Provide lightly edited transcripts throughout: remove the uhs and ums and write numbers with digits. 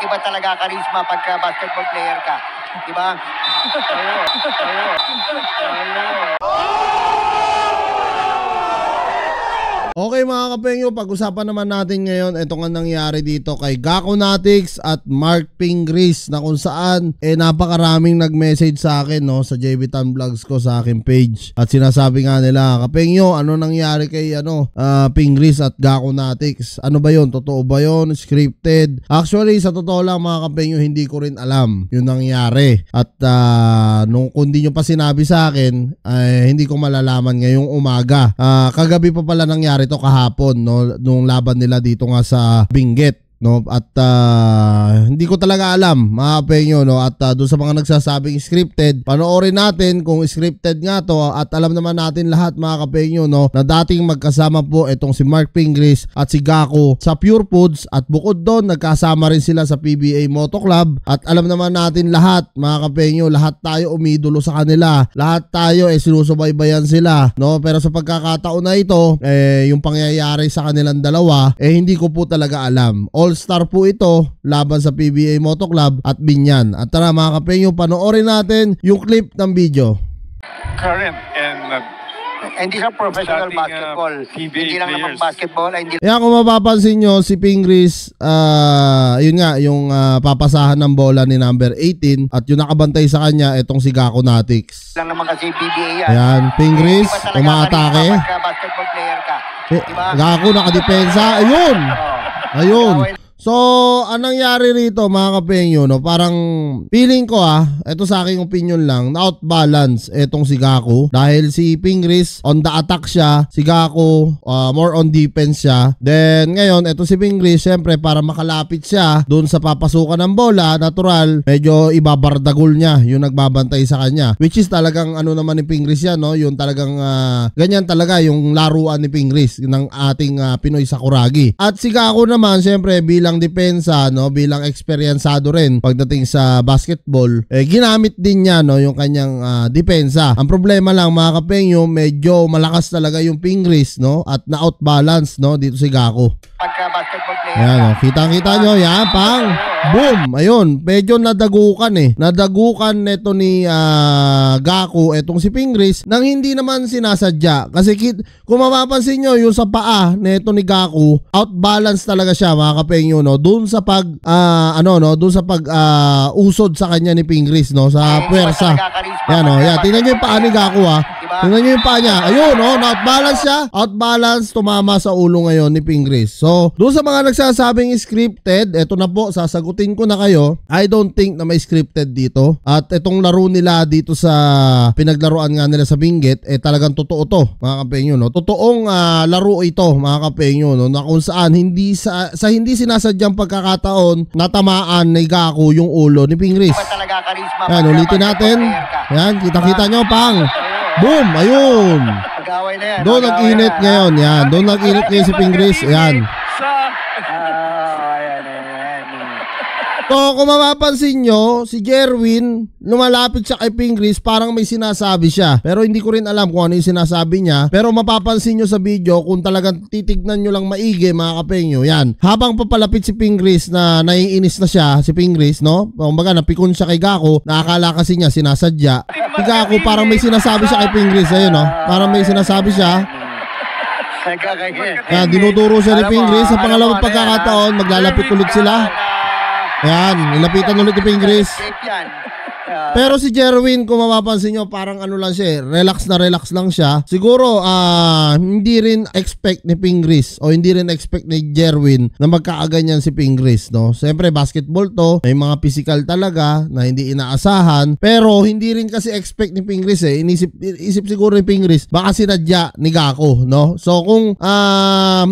iba talaga karisma pagka basketball player ka. Diba? Okay mga kapengyo, pag-usapan naman natin ngayon itong nga nangyari dito kay Gakonatics at Mark Pingris, na kung saan napakaraming nag-message sa akin sa JB Tan Vlogs ko sa aking page, at sinasabi nga nila, kapengyo, ano nangyari kay Pingris at Gakonatics? Ano ba yon? Totoo ba yon? Scripted? Actually, sa totoo lang mga kapengyo, hindi ko rin alam yung nangyari, at nung kundi nyo pa sinabi sa akin, hindi ko malalaman ngayong umaga. Kagabi pa pala nangyari to, kahapon nung laban nila dito nga sa Benguet. At hindi ko talaga alam mga kapengyo, at doon sa mga nagsasabing scripted, panoorin natin kung scripted nga to, at alam naman natin lahat mga kapengyo na dating magkasama po itong si Mark Pingris at si Gako sa Pure Foods, at bukod doon nagkasama rin sila sa PBA Moto Club, at alam naman natin lahat mga kapengyo, lahat tayo umidolo sa kanila, lahat tayo sinusubaybayan sila, pero sa pagkakataon na ito, yung pangyayari sa kanilang dalawa, hindi ko po talaga alam. All-star po ito laban sa PBA Moto Club at Binyan. At tara mga kapengyo, panoorin natin yung clip ng video. Current and Hindi siya professional basketball. Hindi lang naman basketball. Kaya kung mapapansin nyo, si Pingris, yun nga, yung papasahan ng bola ni number 18, at yung nakabantay sa kanya, itong si Gakonatics. Lang naman kasi PBA yan. Ayan, Pingris, umaatake. Basketball player ka. Gako nakadepensa. Ayun! Ayun. So, anong nangyari rito mga kapengyo, parang feeling ko ito sa aking opinion lang, na-outbalance etong si Gako, dahil si Pingris on the attack siya, si Gako more on defense siya. Then ngayon, ito si Pingris, syempre para makalapit siya doon sa papasukan ng bola, natural, medyo ibabardagol niya yung nagbabantay sa kanya, which is talagang ano naman ni Pingris yan, yung talagang ganyan talaga yung laruan ni Pingris ng ating Pinoy Sakuragi. At si Gako naman, syempre bilang depensa, bilang eksperyensado rin pagdating sa basketball, ginamit din niya yung kanyang depensa. Ang problema lang mga kapengyo, medyo malakas talaga yung Pingris, at na-outbalance dito si Gako. Pagka basketball player. Ayan, kita-kita nyo, yan, pang boom, ayun, medyo nadagukan nadagukan neto ni Gako etong si Pingris nang hindi naman sinasadya, kasi kung mapapansin nyo yung sa paa neto ni Gako, outbalance talaga siya mga kapengyo, doon sa pag doon sa pag usod sa kanya ni Pingris, sa puwersa. Yan yan, tingnan nyo yung paa ni Gako tingnan nyo yung paa niya, ayun na-outbalance siya, outbalance, tumama sa ulo ngayon ni Pingris. So doon sa mga nagsasabing scripted, eto na po, sasagutin ko na kayo. I don't think na may scripted dito, at itong laro nila dito sa pinaglaruan nga nila sa Benguet, talagang totoo to mga kapengyo, totoong laro ito mga kapengyo, na kung saan hindi hindi sinasadyang pagkakataon natamaan ni Gako yung ulo ni Pingris. Yan, ulitin natin. Yan, kita-kita nyo, pang boom, ayun. Doon nag-init ngayon, yan. Doon nag-init ngayon si Pingris, yan. So kung mapapansin nyo, si Jerwin, lumalapit siya kay Pingris, parang may sinasabi siya, pero hindi ko rin alam kung ano yung sinasabi niya. Pero mapapansin nyo sa video, kung talagang titignan nyo lang maigi mga kapengyo, yan, habang papalapit si Pingris, na naiinis na siya si Pingris, kumbaga napikon siya kay Gako, nakakala kasi niya sinasadya. Si Gako parang may sinasabi siya kay Pingris, ayun parang may sinasabi siya. Yan, dinuduro siya ni Pingris. Sa pangalawang pagkakataon, maglalapit ulit sila. Ayan, nilapitan ulit ni Pingris. Pero si Jerwin, kung mapapansin nyo, parang ano lang siya, relax na relax lang siya. Siguro, hindi rin expect ni Pingris, o hindi rin expect ni Jerwin na magkakaganyan si Pingris, Siyempre, basketball to, may mga physical talaga na hindi inaasahan. Pero, hindi rin kasi expect ni Pingris Isip siguro ni Pingris, baka sinadya ni Gako, So, kung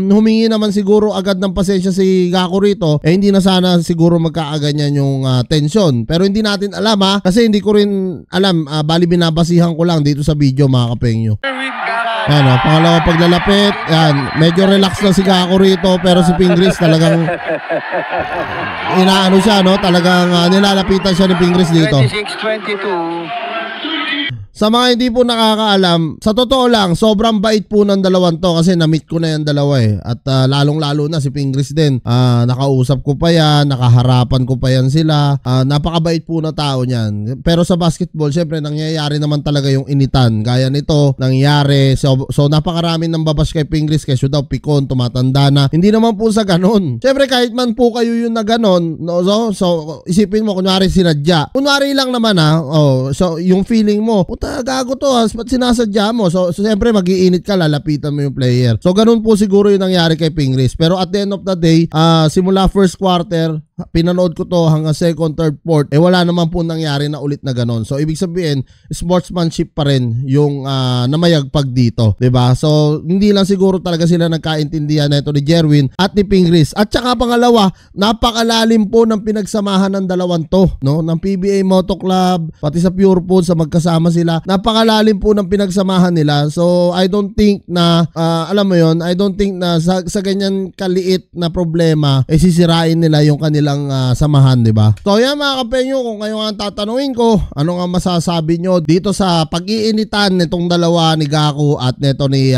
humingi naman siguro agad ng pasensya si Gako rito, hindi na sana siguro magkakaganyan yung tension. Pero hindi natin alam kasi hindi ko rin alam, bali binabasihan ko lang dito sa video mga kapengyo. Yan pangalawa paglalapit, yan, medyo relax lang si Gako rito, pero si Pingris talagang inaano siya, talagang nilalapitan siya ni Pingris dito. 26-22. Sa mga hindi po nakakaalam, sa totoo lang, sobrang bait po ng dalawang to kasi na-meet ko na yung dalawa eh. At lalong-lalo na si Pingris din. Nakausap ko pa yan, nakaharapan ko pa yan sila. Napakabait po na tao niyan. Pero sa basketball, syempre nangyayari naman talaga yung initan. Gaya nito, nangyayari. So napakaraming nang babash kay Pingris kasi daw pikon, tumatanda na. Hindi naman po sa ganon. Syempre kahit man po kayo yung na ganon, no, so isipin mo, kunwari sinadya. Kunwari lang naman so yung feeling mo, puta gago to ba't sinasadya mo? So syempre mag-iinit ka, lalapitan mo yung player. So ganun po siguro yung nangyari kay Pingris. Pero at the end of the day, simula first quarter, pinanood ko to hanggang second, third, fourth, wala naman po nangyari na ulit na ganon. So ibig sabihin, sportsmanship pa rin yung namayagpag dito, 'di ba? So hindi lang siguro talaga sila nagkaintindihan na ito ni Jerwin at ni Pingris. At saka pangalawa, napakalalim po ng pinagsamahan ng dalawang to, no? Ng PBA Moto Club, pati sa Pure Food, sa magkasama sila. Napakalalim po ng pinagsamahan nila. So I don't think na alam mo 'yon, I don't think na sa ganyan kaliit na problema sisirain nila yung kanilang samahan, 'di ba? So yan mga kapenyo, kung kayo nga tatanungin ko, ano nga masasabi nyo dito sa pag-iinitan nitong dalawa ni Gaku at neto ni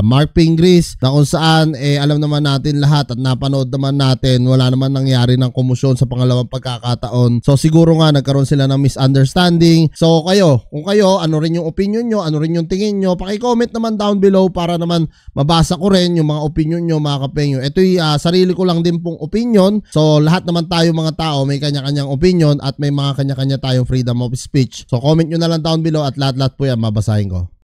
Mark Pingris, na kung saan alam naman natin lahat at napanood naman natin, wala naman nangyari ng komusyon sa pangalawang pagkakataon. So siguro nga nagkaroon sila ng misunderstanding. So kung kayo, ano rin yung opinion nyo, ano rin yung tingin nyo, paki-comment naman down below para naman mabasa ko rin yung mga opinion nyo mga kapenyo. Ito'y sarili ko lang din pong opinion. So lahat naman tayo mga tao may kanya-kanyang opinion at may mga kanya-kanya tayong freedom of speech. So comment nyo na lang down below at lahat-lahat po yan mabasahin ko.